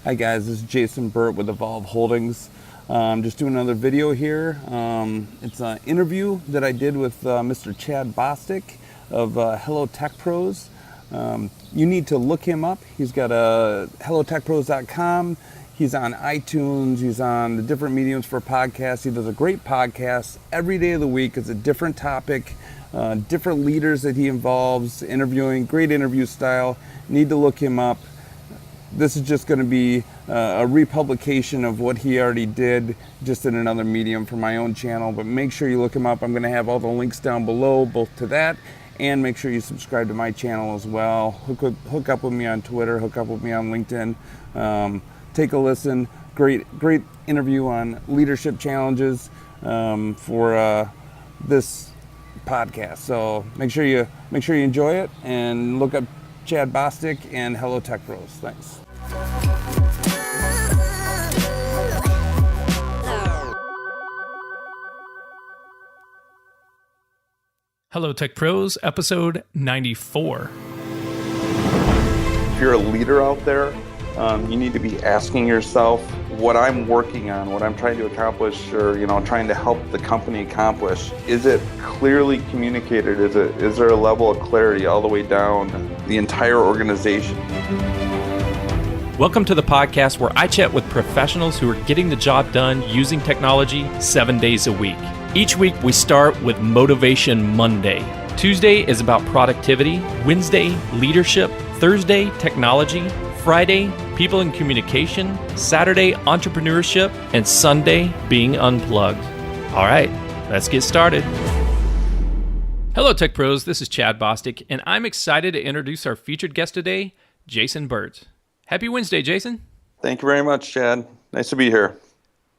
Hi guys, this is Jason Burt with Evolve Holdings. Just doing another video here. It's an interview that I did with Mr. Chad Bostick of Hello Tech Pros. You need to look him up. He's got a hellotechpros.com. He's on iTunes. He's on the different mediums for podcasts. He does a great podcast every day of the week. It's a different topic, different leaders that he involves, interviewing, great interview style. Need to look him up. This is just going to be a republication of what he already did, just in another medium for my own channel. But make sure you look him up. I'm going to have all the links down below, both to that, and make sure you subscribe to my channel as well. Hook up with me on Twitter, hook up with me on LinkedIn. Take a listen. Great interview on leadership challenges for this podcast. So make sure you enjoy it and look up Chad Bostick and Hello Tech Pros. Thanks. Hello Tech Pros, episode 94. If you're a leader out there, you need to be asking yourself what I'm working on, what I'm trying to accomplish, or trying to help the company accomplish. Is it clearly communicated? Is there a level of clarity all the way down the entire organization? Welcome to the podcast where I chat with professionals who are getting the job done using technology 7 days a week. Each week we start with Motivation Monday. Tuesday is about productivity, Wednesday, leadership, Thursday, technology, Friday, people and communication, Saturday, entrepreneurship, and Sunday, being unplugged. All right, let's get started. Hello Tech Pros, this is Chad Bostick, and I'm excited to introduce our featured guest today, Jason Burt. Happy Wednesday, Jason. Thank you very much, Chad. Nice to be here.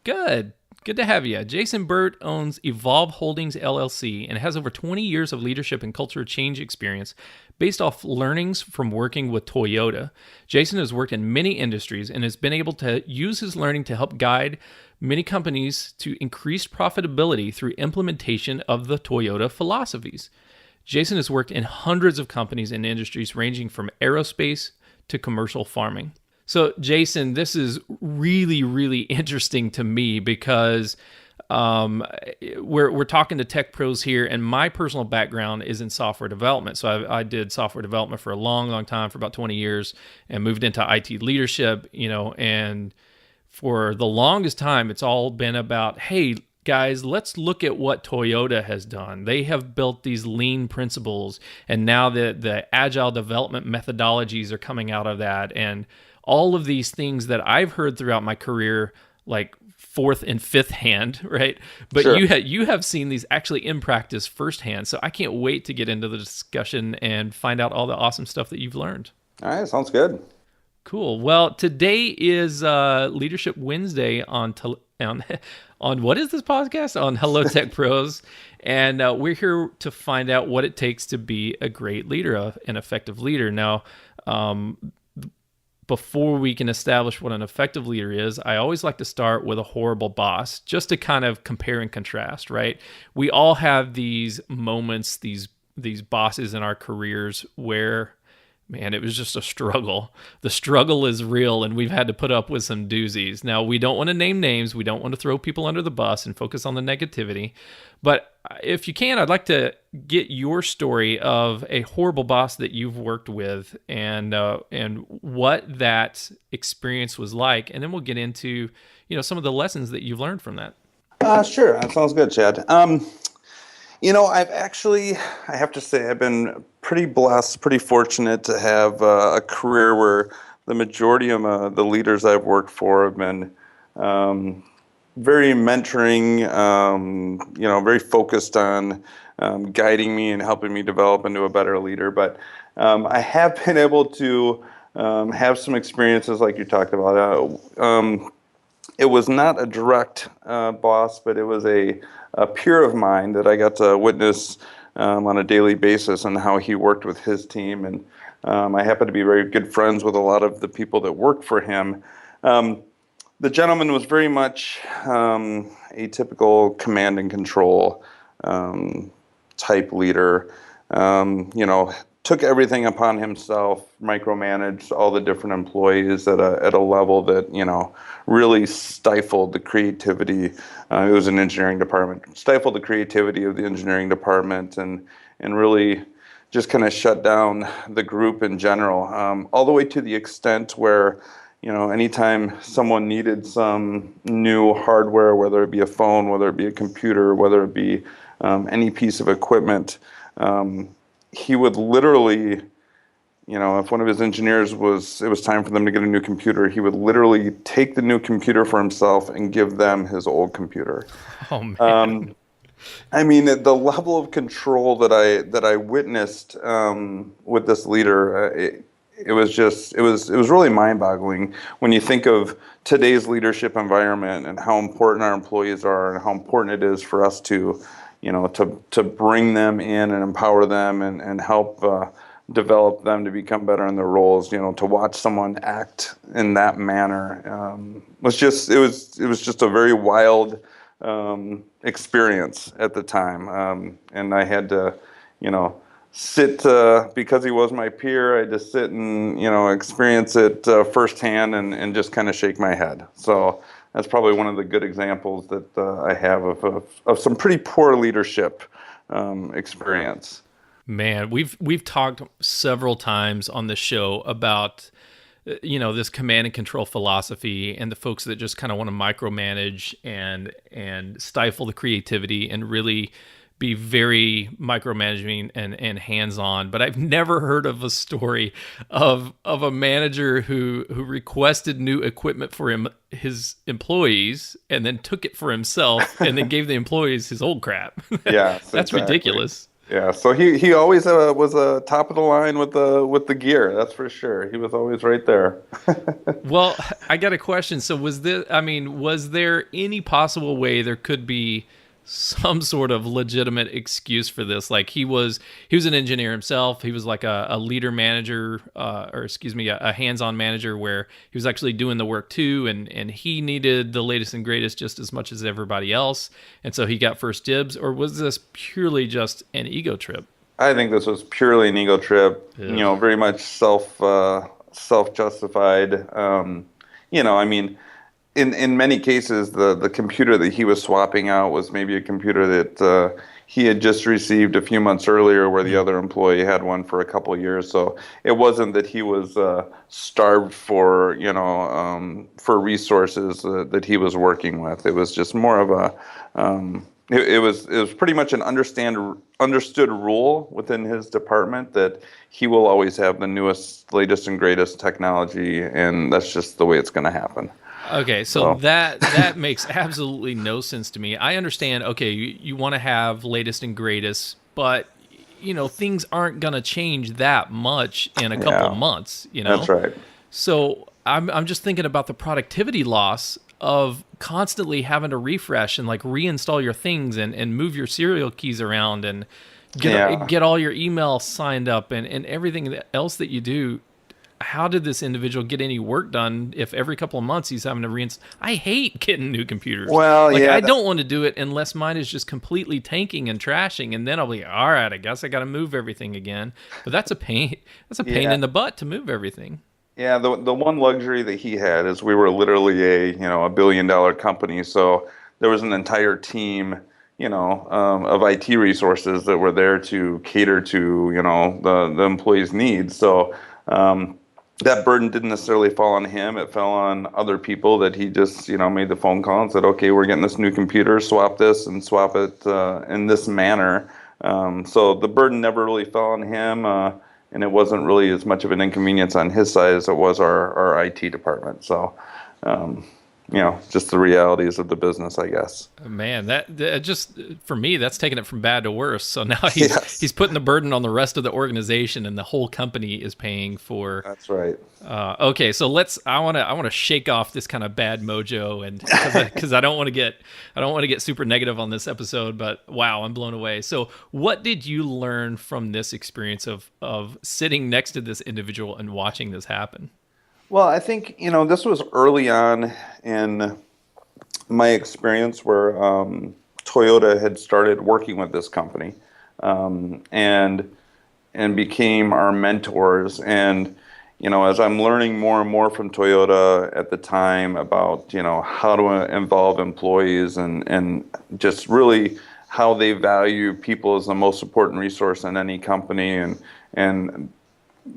Good to have you. Jason Burt owns Evolve Holdings, LLC, and has over 20 years of leadership and culture change experience based off learnings from working with Toyota. Jason has worked in many industries and has been able to use his learning to help guide many companies to increased profitability through implementation of the Toyota philosophies. Jason has worked in hundreds of companies and industries ranging from aerospace to commercial farming. So, Jason, this is really, really interesting to me because we're talking to tech pros here, and my personal background is in software development. So I did software development for a long, long time, for about 20 years, and moved into IT leadership, and for the longest time, it's all been about, hey, guys, let's look at what Toyota has done. They have built these lean principles, and now the agile development methodologies are coming out of that, and all of these things that I've heard throughout my career, like fourth and fifth hand, right? But Sure. you have seen these actually in practice firsthand. So I can't wait to get into the discussion and find out all the awesome stuff that you've learned. All right, sounds good. Cool. Well, today is Leadership Wednesday on what is this podcast? On Hello Tech Pros. And we're here to find out what it takes to be a great leader, an effective leader. Now, before we can establish what an effective leader is, I always like to start with a horrible boss, just to kind of compare and contrast, right? We all have these moments, these bosses in our careers where, man, it was just a struggle. The struggle is real, and we've had to put up with some doozies. Now, we don't want to name names. We don't want to throw people under the bus and focus on the negativity. But if you can, I'd like to get your story of a horrible boss that you've worked with and what that experience was like. And then we'll get into, some of the lessons that you've learned from that. Sure, that sounds good, Chad. I have to say, I've been pretty blessed, pretty fortunate to have a career where the majority of the leaders I've worked for have been very mentoring, very focused on guiding me and helping me develop into a better leader. But I have been able to have some experiences like you talked about. It was not a direct boss, but it was a peer of mine that I got to witness on a daily basis and how he worked with his team. And I happen to be very good friends with a lot of the people that work for him. The gentleman was very much a typical command and control type leader. took everything upon himself, micromanaged all the different employees at a level that, really stifled the creativity. It was an engineering department, stifled the creativity of the engineering department, and really just kind of shut down the group in general, all the way to the extent where, anytime someone needed some new hardware, whether it be a phone, whether it be a computer, whether it be any piece of equipment, he would literally, if one of his engineers it was time for them to get a new computer, he would literally take the new computer for himself and give them his old computer. Oh man. I mean, the level of control that I witnessed with this leader, it was really mind-boggling when you think of today's leadership environment and how important our employees are and how important it is for us to, to bring them in and empower them and help develop them to become better in their roles. To watch someone act in that manner it was just a very wild experience at the time, and I had to, sit because he was my peer. I had to sit and experience it firsthand and just kind of shake my head. So that's probably one of the good examples that I have of some pretty poor leadership experience. Man, we've talked several times on this show about this command and control philosophy and the folks that just kind of want to micromanage and stifle the creativity and really be very micromanaging and hands-on. But I've never heard of a story of a manager who requested new equipment for his employees and then took it for himself and then gave the employees his old crap. Yeah, That's exactly. ridiculous. Yeah, so he always was top of the line with the gear. That's for sure. He was always right there. Well, I got a question. So was there any possible way there could be some sort of legitimate excuse for this? Like he was an engineer himself. He was like a leader manager, a hands-on manager where he was actually doing the work too, and he needed the latest and greatest just as much as everybody else, and so he got first dibs. Or was this purely just an ego trip? I think this was purely an ego trip. Ugh. Very much self-justified. I mean, in many cases, the computer that he was swapping out was maybe a computer that he had just received a few months earlier, where the other employee had one for a couple of years. So it wasn't that he was starved for for resources that he was working with. It was just more of a it was pretty much an understood rule within his department that he will always have the newest, latest, and greatest technology, and that's just the way it's going to happen. Okay, so that makes absolutely no sense to me. I understand, okay, you want to have latest and greatest, but things aren't going to change that much in a couple of months, That's right. So I'm just thinking about the productivity loss of constantly having to refresh and like reinstall your things and move your serial keys around and get all your emails signed up and everything else that you do. How did this individual get any work done if every couple of months he's having to reinstall? I hate getting new computers. Well, I don't want to do it unless mine is just completely tanking and trashing, and then I'll be all right. I guess I got to move everything again. But that's a pain. That's a pain in the butt to move everything. Yeah, the one luxury that he had is we were literally a $1 billion company, so there was an entire team of IT resources that were there to cater to the employees' needs. So that burden didn't necessarily fall on him. It fell on other people that he just, made the phone call and said, okay, we're getting this new computer, swap this and swap it in this manner. So the burden never really fell on him, and it wasn't really as much of an inconvenience on his side as it was our IT department. So, just the realities of the business, I guess. Man, that just, for me, that's taking it from bad to worse. So now he's putting the burden on the rest of the organization, and the whole company is paying for. That's right. Okay, so I want to shake off this kind of bad mojo, and because I don't want to get super negative on this episode, but wow, I'm blown away. So what did you learn from this experience of sitting next to this individual and watching this happen? Well, I think, this was early on in my experience where Toyota had started working with this company. And and became our mentors. And as I'm learning more and more from Toyota at the time about how to involve employees and just really how they value people as the most important resource in any company, and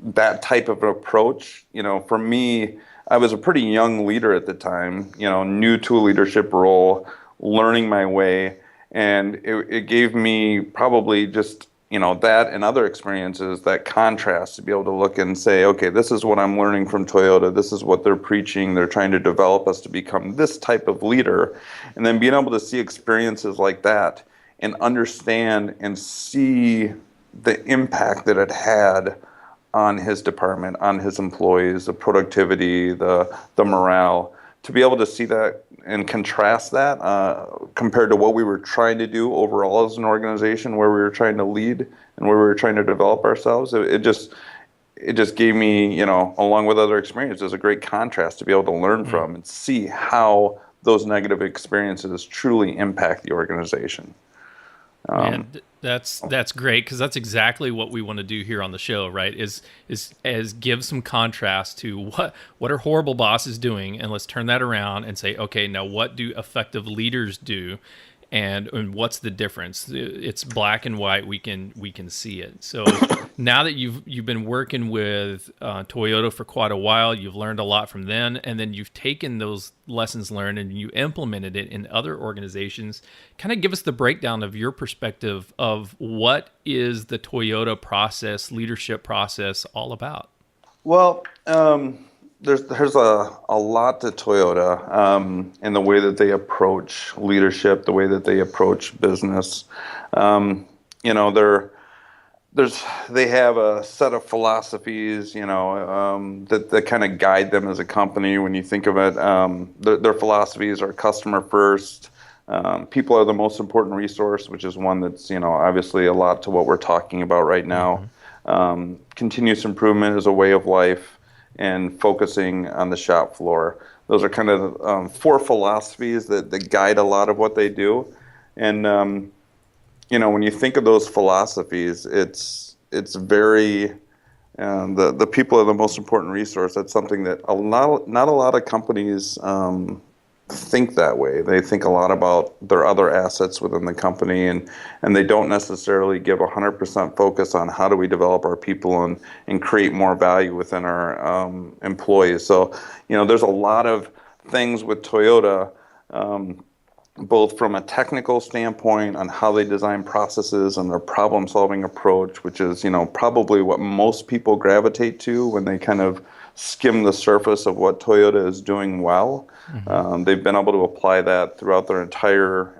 that type of approach, for me, I was a pretty young leader at the time, new to a leadership role, learning my way. And it gave me probably just, that and other experiences, that contrast to be able to look and say, okay, this is what I'm learning from Toyota. This is what they're preaching. They're trying to develop us to become this type of leader. And then being able to see experiences like that and understand and see the impact that it had on his department, on his employees, the productivity, the morale, to be able to see that and contrast that compared to what we were trying to do overall as an organization, where we were trying to lead and where we were trying to develop ourselves. It just gave me, along with other experiences, a great contrast to be able to learn from and see how those negative experiences truly impact the organization. Man, that's great, because that's exactly what we want to do here on the show, right? Is give some contrast to what are horrible bosses doing, and let's turn that around and say, okay, now what do effective leaders do, and what's the difference? It's black and white. We can see it. So now that you've been working with Toyota for quite a while, you've learned a lot from them, and then you've taken those lessons learned and you implemented it in other organizations. Kind of give us the breakdown of your perspective of what is the Toyota process, leadership process, all about. Well, there's a lot to Toyota in the way that they approach leadership, the way that they approach business. They have a set of philosophies, that kind of guide them as a company. When you think of it, their philosophies are customer first. People are the most important resource, which is one that's obviously a lot to what we're talking about right now. Continuous improvement is a way of life, and focusing on the shop floor. Those are kind of four philosophies that guide a lot of what they do. And when you think of those philosophies, it's very the people are the most important resource. That's something that not a lot of companies think that way. They think a lot about their other assets within the company, and they don't necessarily give 100% focus on how do we develop our people and create more value within our employees. So, there's a lot of things with Toyota, both from a technical standpoint on how they design processes and their problem-solving approach, which is, probably what most people gravitate to when they kind of skim the surface of what Toyota is doing well. They've been able to apply that throughout their entire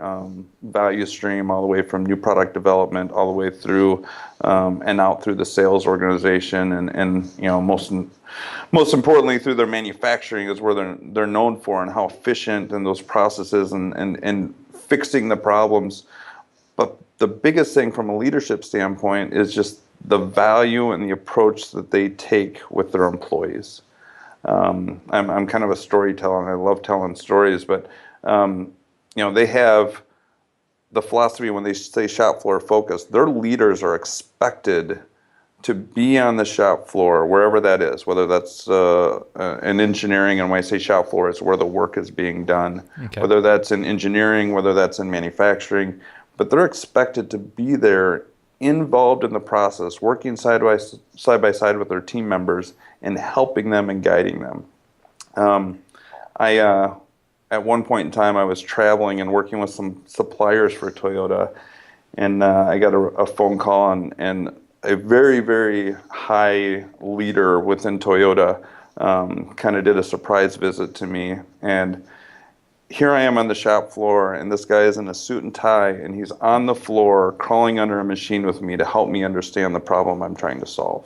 value stream, all the way from new product development, all the way through and out through the sales organization, and most importantly through their manufacturing is where they're known for, and how efficient in those processes and fixing the problems. But the biggest thing from a leadership standpoint is just the value and the approach that they take with their employees. I'm kind of a storyteller, and I love telling stories, but they have the philosophy when they say shop floor focus. Their leaders are expected to be on the shop floor, wherever that is, whether that's in engineering, and when I say shop floor, it's where the work is being done, whether that's in engineering, whether that's in manufacturing, but they're expected to be there, involved in the process, working side by side with their team members and helping them and guiding them. At one point in time, I was traveling and working with some suppliers for Toyota, and I got a phone call, and a very, very high leader within Toyota kind of did a surprise visit to me. And here I am on the shop floor, and this guy is in a suit and tie, and he's on the floor crawling under a machine with me to help me understand the problem I'm trying to solve.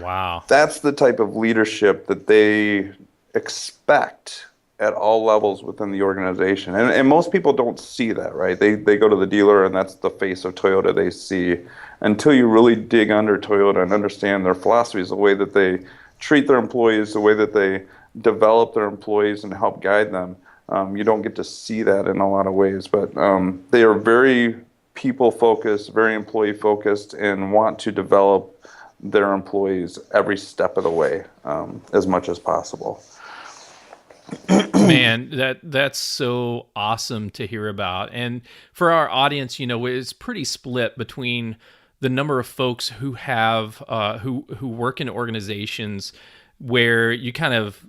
Wow. That's the type of leadership that they expect at all levels within the organization. And most people don't see that, right? They go to the dealer, and that's the face of Toyota they see. Until you really dig under Toyota and understand their philosophies, the way that they treat their employees, the way that they develop their employees and help guide them, you don't get to see that in a lot of ways. But they are very people-focused, very employee-focused, and want to develop their employees every step of the way, as much as possible. Man, that's so awesome to hear about. And for our audience, it's pretty split between the number of folks who have who work in organizations where you kind of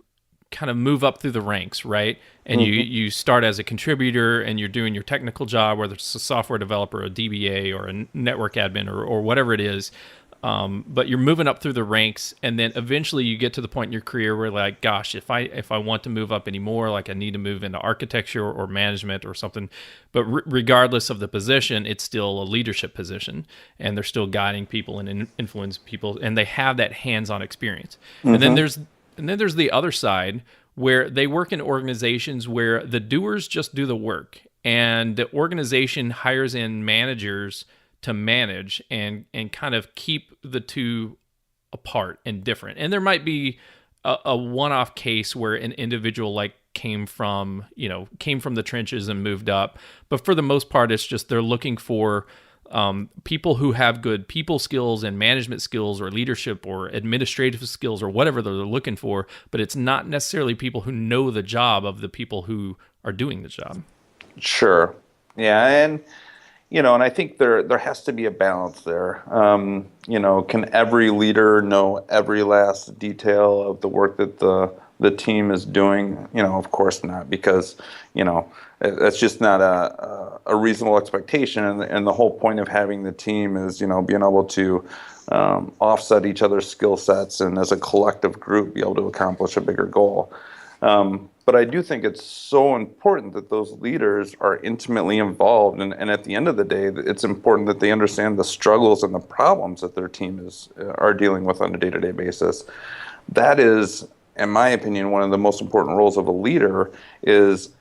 move up through the ranks, right? And you start as a contributor and you're doing your technical job, whether it's a software developer, a DBA, or a network admin, or whatever it is. But you're moving up through the ranks, and then eventually you get to the point in your career where, like, gosh, if I want to move up anymore, like I need to move into architecture or management or something. But regardless of the position, it's still a leadership position, and they're still guiding people and influence people, and they have that hands-on experience. And then there's the other side where they work in organizations where the doers just do the work, and the organization hires in managers to manage and kind of keep the two apart and different. And there might be a one-off case where an individual like came from the trenches and moved up, but for the most part, it's just they're looking for people who have good people skills and management skills or leadership or administrative skills or whatever they're looking for, but it's not necessarily people who know the job of the people who are doing the job. Sure. Yeah. And I think there has to be a balance there. Can every leader know every last detail of the work that the team is doing? Of course not, because, that's just not a reasonable expectation. And the whole point of having the team is, being able to offset each other's skill sets and as a collective group be able to accomplish a bigger goal. But I do think it's so important that those leaders are intimately involved. And at the end of the day, it's important that they understand the struggles and the problems that their team are dealing with on a day-to-day basis. That is, in my opinion, one of the most important roles of a leader is,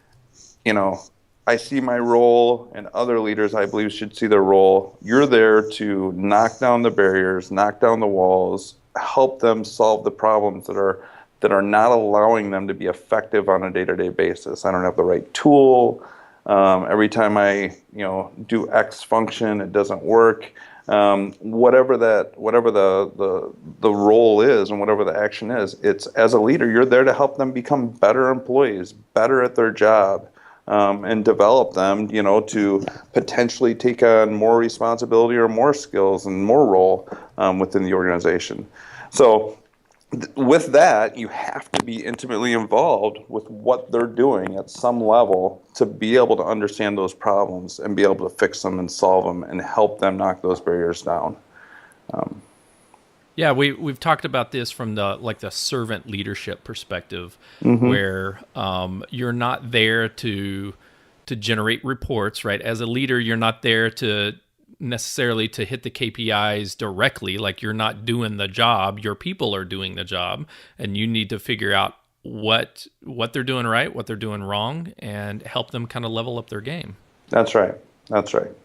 I see my role, and other leaders, I believe, should see their role. You're there to knock down the barriers, knock down the walls, help them solve the problems that are not allowing them to be effective on a day-to-day basis. I don't have the right tool. Every time I, do X function, it doesn't work. Whatever the role is and whatever the action is, it's, as a leader, you're there to help them become better employees, better at their job, and develop them, to potentially take on more responsibility or more skills and more role within the organization. So with that, you have to be intimately involved with what they're doing at some level to be able to understand those problems and be able to fix them and solve them and help them knock those barriers down. Yeah, we've talked about this from the servant leadership perspective, where you're not there to generate reports, right? As a leader, you're not there to necessarily to hit the KPIs directly. Like, you're not doing the job, your people are doing the job, and you need to figure out what they're doing right, what they're doing wrong, and help them kind of level up their game. That's right.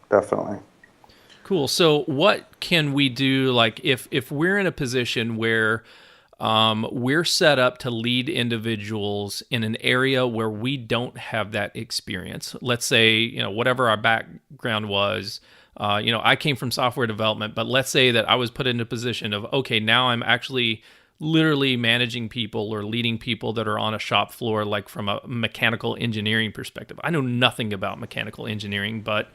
Definitely. Cool. So what can we do, like, if we're in a position where we're set up to lead individuals in an area where we don't have that experience? Let's say, whatever our background was, I came from software development, but let's say that I was put in a position of, okay, now I'm actually literally managing people or leading people that are on a shop floor, like from a mechanical engineering perspective. I know nothing about mechanical engineering, but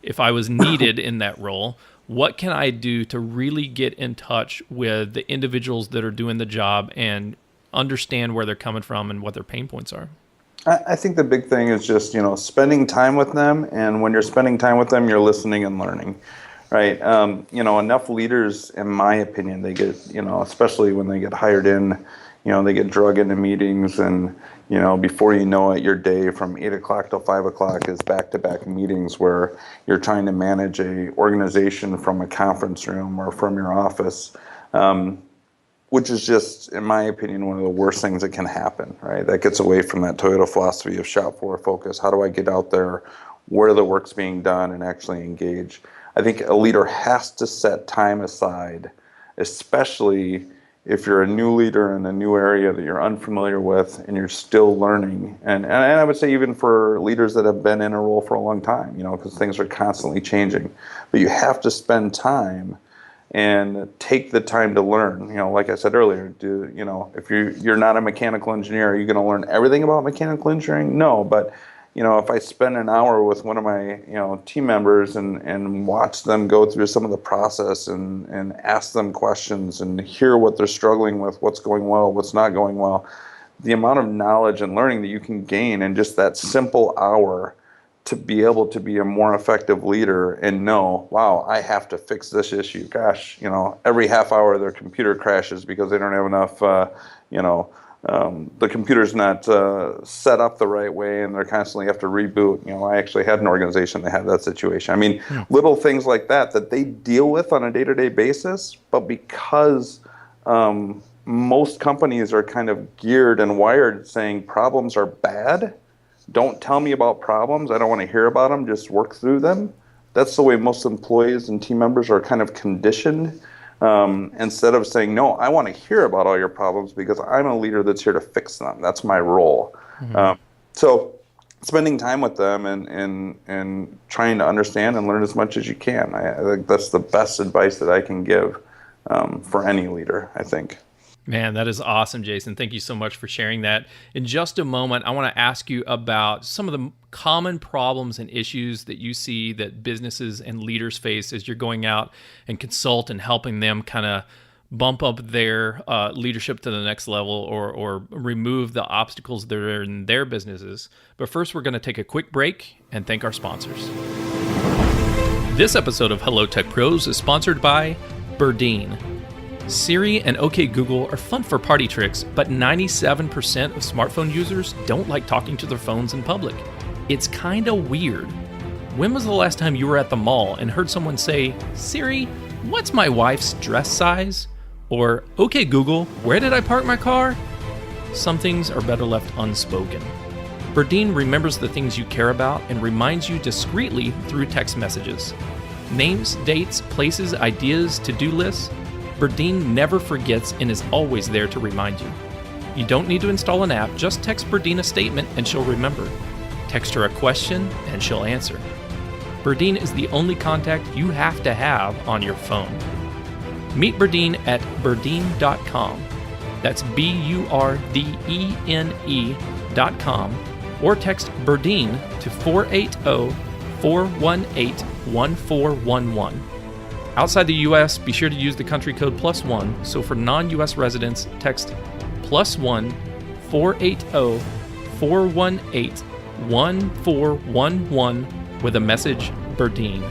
if I was needed in that role, what can I do to really get in touch with the individuals that are doing the job and understand where they're coming from and what their pain points are? I think the big thing is just, spending time with them. And when you're spending time with them, you're listening and learning, right? Enough leaders, in my opinion, they get, especially when they get hired in, they get drug into meetings, and, before you know it, your day from 8 o'clock till 5 o'clock is back-to-back meetings where you're trying to manage a organization from a conference room or from your office. Which is just, in my opinion, one of the worst things that can happen, right? That gets away from that Toyota philosophy of shop floor focus. How do I get out there where the work's being done and actually engage? I think a leader has to set time aside, especially if you're a new leader in a new area that you're unfamiliar with and you're still learning. And I would say even for leaders that have been in a role for a long time, because things are constantly changing. But you have to spend time and take the time to learn. Like I said earlier, if you're not a mechanical engineer, are you going to learn everything about mechanical engineering? No, but if I spend an hour with one of my team members and watch them go through some of the process and ask them questions and hear what they're struggling with, what's going well, what's not going well, the amount of knowledge and learning that you can gain in just that simple hour to be able to be a more effective leader and know, wow, I have to fix this issue. Gosh, every half hour their computer crashes because they don't have enough, the computer's not set up the right way and they're constantly have to reboot. I actually had an organization that had that situation. I mean, little things like that they deal with on a day-to-day basis, but because most companies are kind of geared and wired saying problems are bad, don't tell me about problems, I don't want to hear about them, just work through them. That's the way most employees and team members are kind of conditioned. Instead of saying, no, I want to hear about all your problems because I'm a leader that's here to fix them. That's my role. So spending time with them and trying to understand and learn as much as you can. I think that's the best advice that I can give for any leader, I think. Man, that is awesome, Jason. Thank you so much for sharing that. In just a moment, I want to ask you about some of the common problems and issues that you see that businesses and leaders face as you're going out and consult and helping them kind of bump up their leadership to the next level or remove the obstacles that are in their businesses. But first, we're going to take a quick break and thank our sponsors. This episode of Hello Tech Pros is sponsored by Burdine. Siri and OK Google are fun for party tricks, but 97% of smartphone users don't like talking to their phones in public. It's kinda weird. When was the last time you were at the mall and heard someone say, "Siri, what's my wife's dress size?" Or, "OK Google, where did I park my car?" Some things are better left unspoken. Burdine remembers the things you care about and reminds you discreetly through text messages. Names, dates, places, ideas, to-do lists. Burdine never forgets and is always there to remind you. You don't need to install an app, just text Burdine a statement and she'll remember. Text her a question and she'll answer. Burdine is the only contact you have to have on your phone. Meet Burdine at burdine.com. That's BURDENE.com or text Burdine to 480-418-1411. Outside the U.S., be sure to use the country code +1. So for non-U.S. residents, text +1 480-418-1411 with a message Burdine.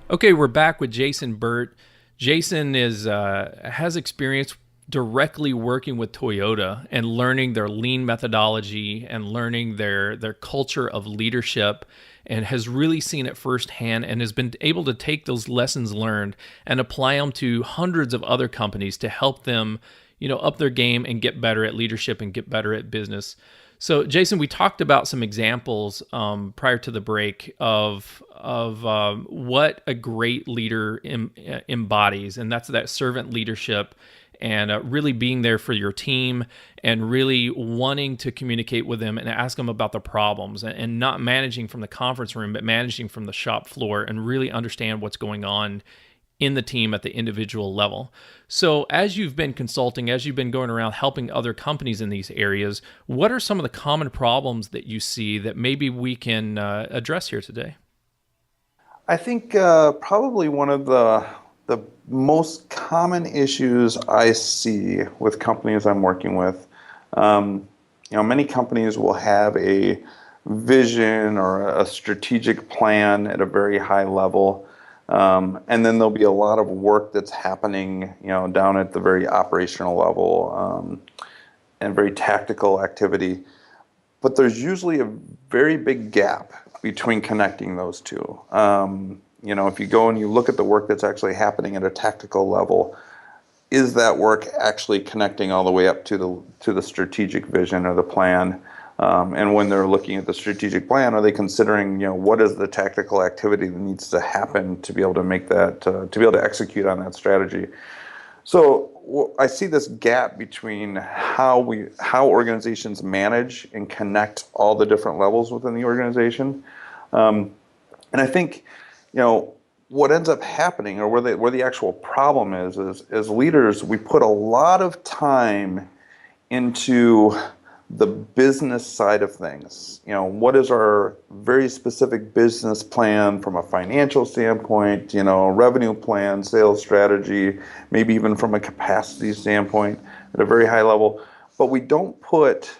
Okay, we're back with Jason Burt. Jason has experience directly working with Toyota and learning their lean methodology and learning their culture of leadership, and has really seen it firsthand and has been able to take those lessons learned and apply them to hundreds of other companies to help them, up their game and get better at leadership and get better at business. So, Jason, we talked about some examples prior to the break of what a great leader embodies, and that's that servant leadership. And really being there for your team and really wanting to communicate with them and ask them about the problems and not managing from the conference room, but managing from the shop floor and really understand what's going on in the team at the individual level. So as you've been consulting, as you've been going around helping other companies in these areas, what are some of the common problems that you see that maybe we can address here today? I think probably one of the most common issues I see with companies I'm working with, many companies will have a vision or a strategic plan at a very high level, and then there'll be a lot of work that's happening, down at the very operational level, and very tactical activity. But there's usually a very big gap between connecting those two. If you go and you look at the work that's actually happening at a tactical level, is that work actually connecting all the way up to the strategic vision or the plan? And when they're looking at the strategic plan, are they considering, what is the tactical activity that needs to happen to be able to make that, to be able to execute on that strategy? So I see this gap between how organizations manage and connect all the different levels within the organization. And I think, what ends up happening, or where the actual problem is as leaders, we put a lot of time into the business side of things. What is our very specific business plan from a financial standpoint, revenue plan, sales strategy, maybe even from a capacity standpoint at a very high level. But we don't put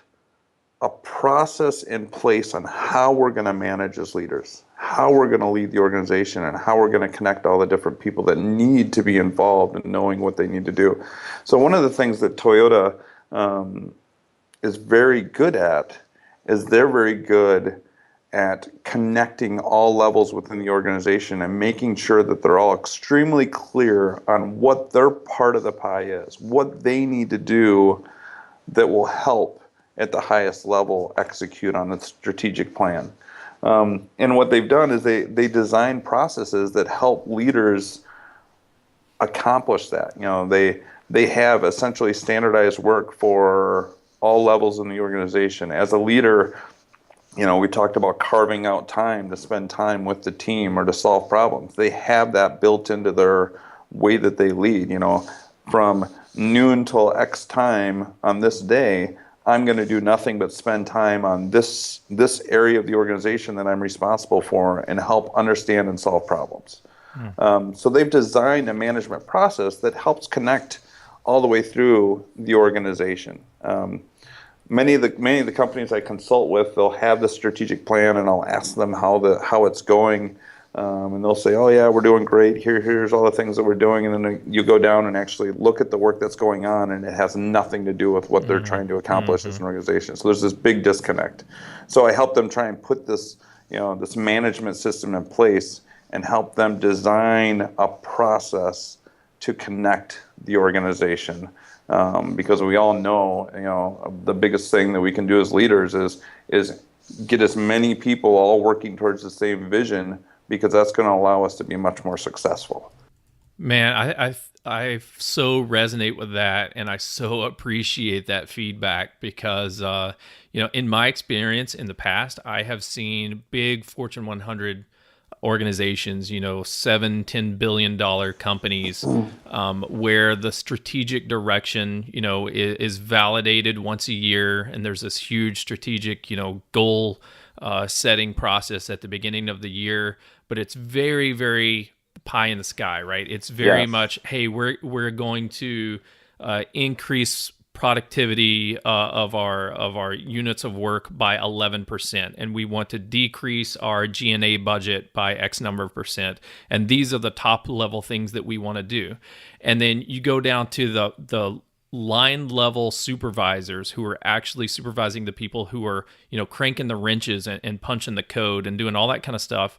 a process in place on how we're going to manage as leaders, how we're going to lead the organization, and how we're going to connect all the different people that need to be involved in knowing what they need to do. So one of the things that Toyota is very good at is they're very good at connecting all levels within the organization and making sure that they're all extremely clear on what their part of the pie is, what they need to do that will help at the highest level execute on the strategic plan. And what they've done is they design processes that help leaders accomplish that. They have essentially standardized work for all levels in the organization. As a leader, we talked about carving out time to spend time with the team or to solve problems. They have that built into their way that they lead. From noon till X time on this day, I'm going to do nothing but spend time on this area of the organization that I'm responsible for and help understand and solve problems. So they've designed a management process that helps connect all the way through the organization. Many of the companies I consult with, they'll have the strategic plan, and I'll ask them how it's going, and they'll say, "Oh yeah, we're doing great. Here's all the things that we're doing," and then you go down and actually look at the work that's going on, and it has nothing to do with what they're trying to accomplish as an organization. So there's this big disconnect. So I help them try and put this this management system in place and help them design a process to connect the organization. Because we all know, the biggest thing that we can do as leaders is get as many people all working towards the same vision, because that's going to allow us to be much more successful. Man, I so resonate with that, and I so appreciate that feedback because, in my experience in the past, I have seen big Fortune 100 organizations, $7-10 billion companies, where the strategic direction, is validated once a year, and there's this huge strategic, goal setting process at the beginning of the year, but it's very, very pie in the sky, right? It's very much, hey, we're going to increase productivity of our units of work by 11%, and we want to decrease our G&A budget by X number of percent, and these are the top level things that we want to do. And then you go down to the line level supervisors who are actually supervising the people who are cranking the wrenches and punching the code and doing all that kind of stuff.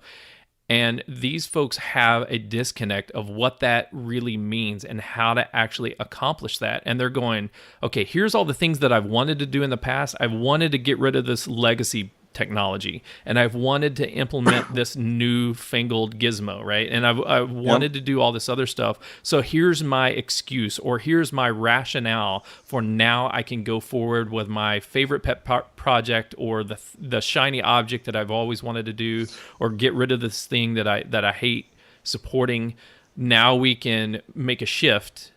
And these folks have a disconnect of what that really means and how to actually accomplish that. And they're going, okay, here's all the things that I've wanted to do in the past. I've wanted to get rid of this legacy technology, and I've wanted to implement this newfangled gizmo, right? And I've wanted to do all this other stuff. So here's my excuse, or here's my rationale for now I can go forward with my favorite pet project, or the shiny object that I've always wanted to do, or get rid of this thing that I hate supporting. Now we can make a shift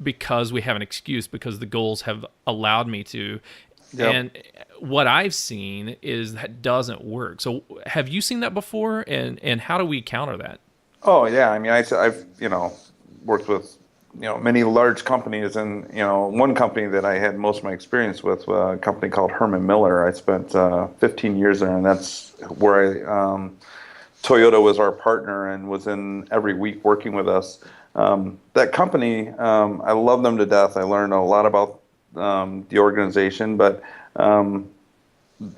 because we have an excuse, because the goals have allowed me to. Yep. And what I've seen is that doesn't work. So have you seen that before? And how do we counter that? Oh yeah, I mean, I've worked with many large companies, and one company that I had most of my experience with, a company called Herman Miller. I spent 15 years there, and that's where Toyota was our partner and was in every week working with us. That company, I love them to death. I learned a lot about the organization, but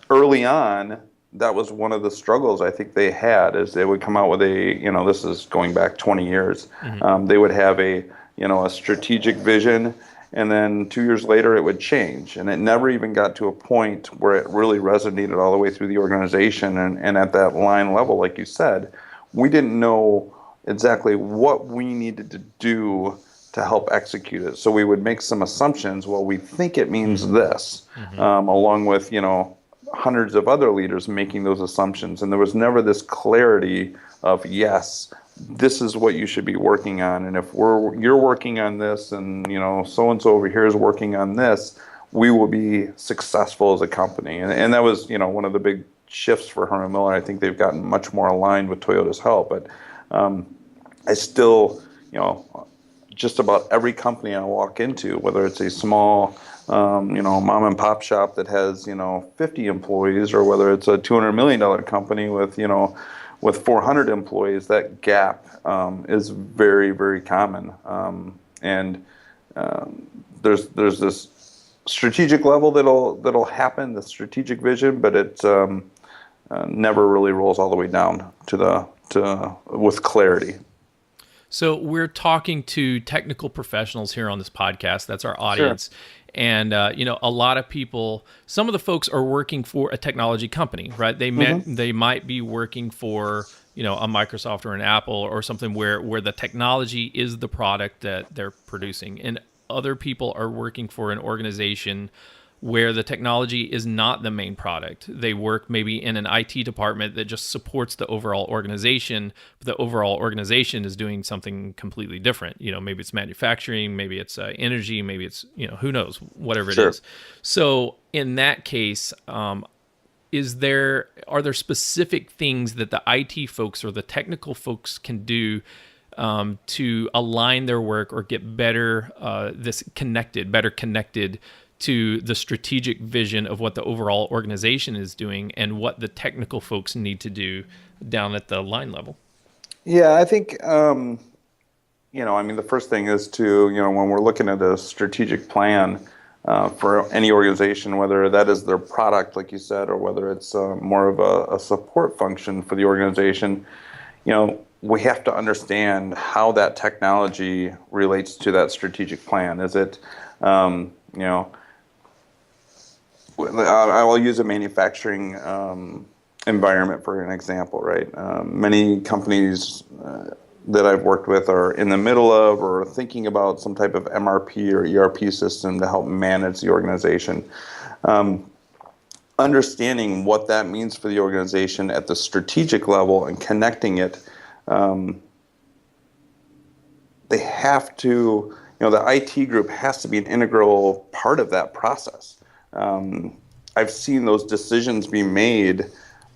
early on, that was one of the struggles I think they had, is they would come out with this is going back 20 years. They would have a strategic vision, and then 2 years later it would change, and it never even got to a point where it really resonated all the way through the organization. And at that line level, like you said, we didn't know exactly what we needed to do to help execute it. So we would make some assumptions. Well, we think it means Mm-hmm. this, Mm-hmm. along with, hundreds of other leaders making those assumptions. And there was never this clarity of, yes, this is what you should be working on. And if you're working on this and, so-and-so over here is working on this, we will be successful as a company. And that was, one of the big shifts for Herman Miller. I think they've gotten much more aligned with Toyota's help. But I still, just about every company I walk into, whether it's a small, mom and pop shop that has, 50 employees, or whether it's a $200 million company with 400 employees, that gap is very, very common. And there's this strategic level that'll happen, the strategic vision, but it never really rolls all the way down with clarity. So we're talking to technical professionals here on this podcast. That's our audience. Sure. And, a lot of people, some of the folks are working for a technology company, right? They might be working for, a Microsoft or an Apple or something where the technology is the product that they're producing. And other people are working for an organization where the technology is not the main product. They work maybe in an IT department that just supports the overall organization, but the overall organization is doing something completely different. Maybe it's manufacturing, maybe it's energy, maybe it's, who knows, whatever it is. So in that case, are there specific things that the IT folks or the technical folks can do to align their work or get better connected to the strategic vision of what the overall organization is doing and what the technical folks need to do down at the line level? Yeah, I think, the first thing is to, when we're looking at a strategic plan for any organization, whether that is their product, like you said, or whether it's more of a support function for the organization, we have to understand how that technology relates to that strategic plan. Is it, I will use a manufacturing environment for an example, right? Many companies that I've worked with are in the middle of or thinking about some type of MRP or ERP system to help manage the organization. Understanding what that means for the organization at the strategic level and connecting it, they have to, the IT group has to be an integral part of that process. I've seen those decisions be made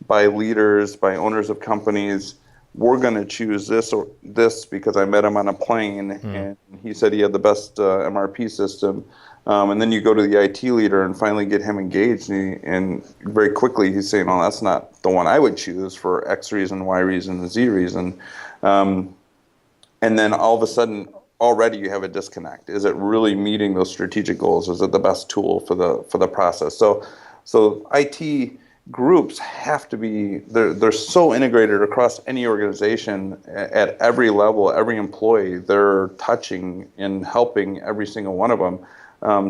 by leaders, by owners of companies. We're going to choose this or this because I met him on a plane and he said he had the best MRP system. And then you go to the IT leader and finally get him engaged, and very quickly he's saying, "Oh, that's not the one I would choose for X reason, Y reason, and Z reason." And then all of a sudden, already you have a disconnect. Is it really meeting those strategic goals? Is it the best tool for the process? So IT groups have to be, they're so integrated across any organization at every level, every employee. They're touching and helping every single one of them.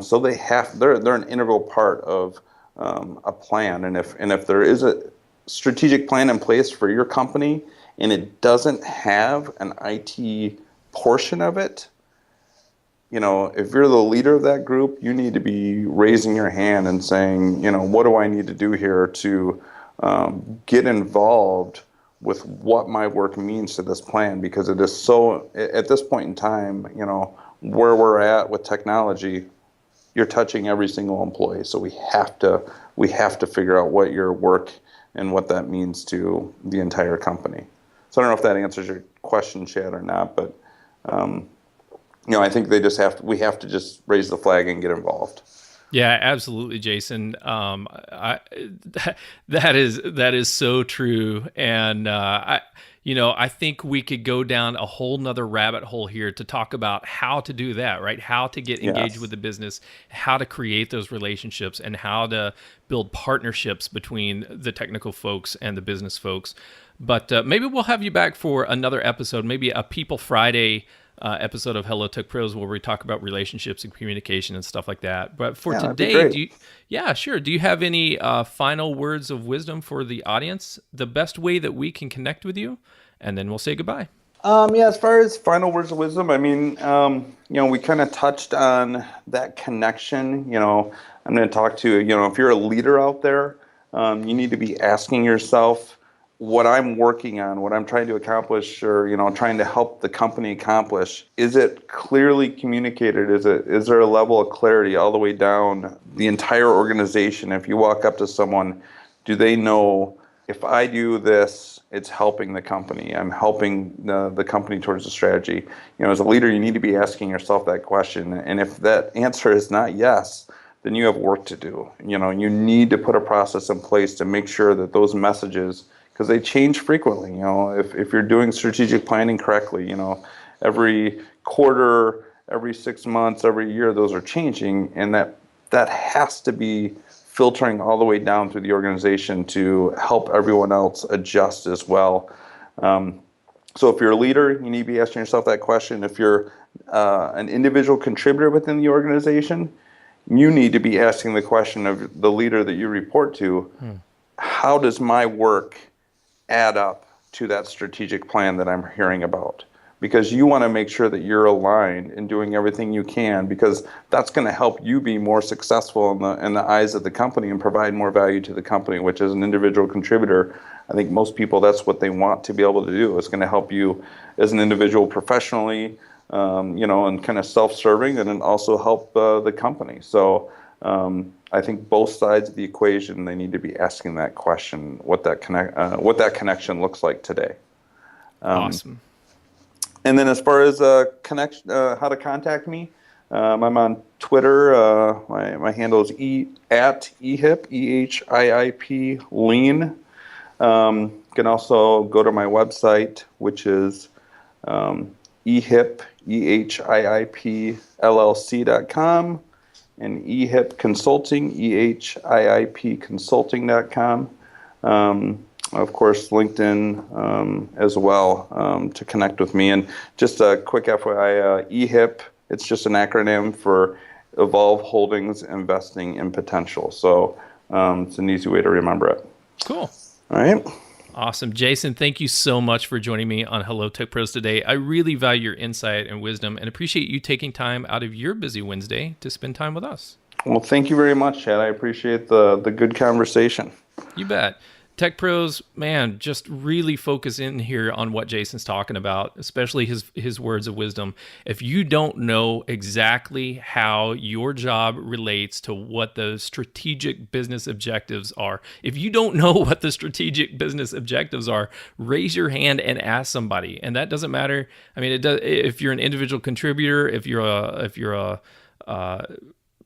So they're an integral part of a plan. And if there is a strategic plan in place for your company and it doesn't have an IT portion of it, if you're the leader of that group, you need to be raising your hand and saying, what do I need to do here to get involved with what my work means to this plan? Because it is so, at this point in time, where we're at with technology, you're touching every single employee. So we have to figure out what your work and what that means to the entire company. So I don't know if that answers your question, Chad, or not, but I think we have to just raise the flag and get involved. Yeah, absolutely, Jason. That is so true. And, I think we could go down a whole nother rabbit hole here to talk about how to do that, right? How to get engaged with the business, how to create those relationships, and how to build partnerships between the technical folks and the business folks. But maybe we'll have you back for another episode, maybe a People Friday episode of Hello Tech Pros, where we talk about relationships and communication and stuff like that. But for today, do you have any final words of wisdom for the audience? The best way that we can connect with you, and then we'll say goodbye. Yeah, as far as final words of wisdom, I mean, we kind of touched on that connection. I'm going to talk to, if you're a leader out there, you need to be asking yourself what I'm working on, what I'm trying to accomplish, or, trying to help the company accomplish. Is it clearly communicated? Is there a level of clarity all the way down the entire organization? If you walk up to someone, do they know if I do this, it's helping the company. I'm helping the company towards the strategy. As a leader, you need to be asking yourself that question. And if that answer is not yes, then you have work to do. You need to put a process in place to make sure that those messages, because they change frequently. If you're doing strategic planning correctly, every quarter, every 6 months, every year, those are changing, and that has to be filtering all the way down through the organization to help everyone else adjust as well. So if you're a leader, you need to be asking yourself that question. If you're an individual contributor within the organization, you need to be asking the question of the leader that you report to, how does my work add up to that strategic plan that I'm hearing about? Because you want to make sure that you're aligned and doing everything you can, because that's going to help you be more successful in the eyes of the company and provide more value to the company, which as an individual contributor, I think most people, that's what they want to be able to do. It's going to help you as an individual professionally, and kind of self-serving, and then also help the company. So I think both sides of the equation, they need to be asking that question, what that connection looks like today. Awesome. And then as far as how to contact me, I'm on Twitter. My handle is at EHIP, EHIIP, lean. You can also go to my website, which is EHIP, EHIIP, LLC.com, and EHIP Consulting, EHIIP Consulting.com. Of course, LinkedIn as well to connect with me. And just a quick FYI, EHIP, it's just an acronym for Evolve Holdings Investing in Potential. So it's an easy way to remember it. Cool. All right. Awesome. Jason, thank you so much for joining me on Hello Tech Pros today. I really value your insight and wisdom and appreciate you taking time out of your busy Wednesday to spend time with us. Well, thank you very much, Chad. I appreciate the good conversation. You bet. Tech Pros, man, just really focus in here on what Jason's talking about, especially his words of wisdom. If you don't know exactly how your job relates to what the strategic business objectives are, if you don't know what the strategic business objectives are, raise your hand and ask somebody. And that doesn't matter. I mean, it does. If you're an individual contributor, if you're a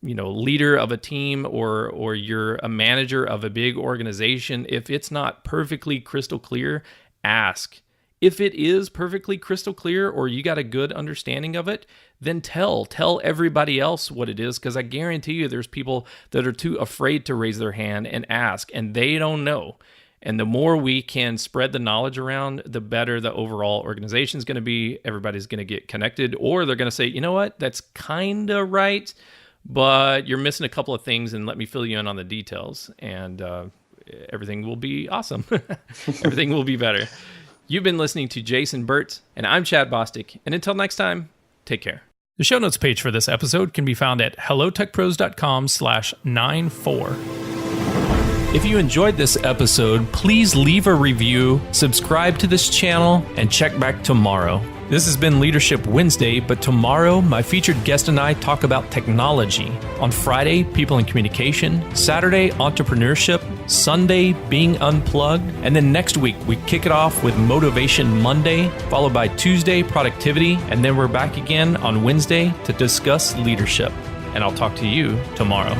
leader of a team, or you're a manager of a big organization, if it's not perfectly crystal clear, ask. If it is perfectly crystal clear, or you got a good understanding of it, then tell everybody else what it is, because I guarantee you there's people that are too afraid to raise their hand and ask, and they don't know. And the more we can spread the knowledge around, the better the overall organization is going to be. Everybody's going to get connected, or they're going to say, you know what, that's kind of right, but you're missing a couple of things, and let me fill you in on the details, and everything will be awesome. Everything will be better. You've been listening to Jason Burt, and I'm Chad Bostick, and until next time, take care. The show notes page for this episode can be found at hellotechpros.com/94. If you enjoyed this episode, please leave a review, subscribe to this channel, and check back tomorrow. This has been Leadership Wednesday, but tomorrow, my featured guest and I talk about technology. On Friday, people and communication. Saturday, entrepreneurship. Sunday, being unplugged. And then next week, we kick it off with Motivation Monday, followed by Tuesday, productivity. And then we're back again on Wednesday to discuss leadership. And I'll talk to you tomorrow.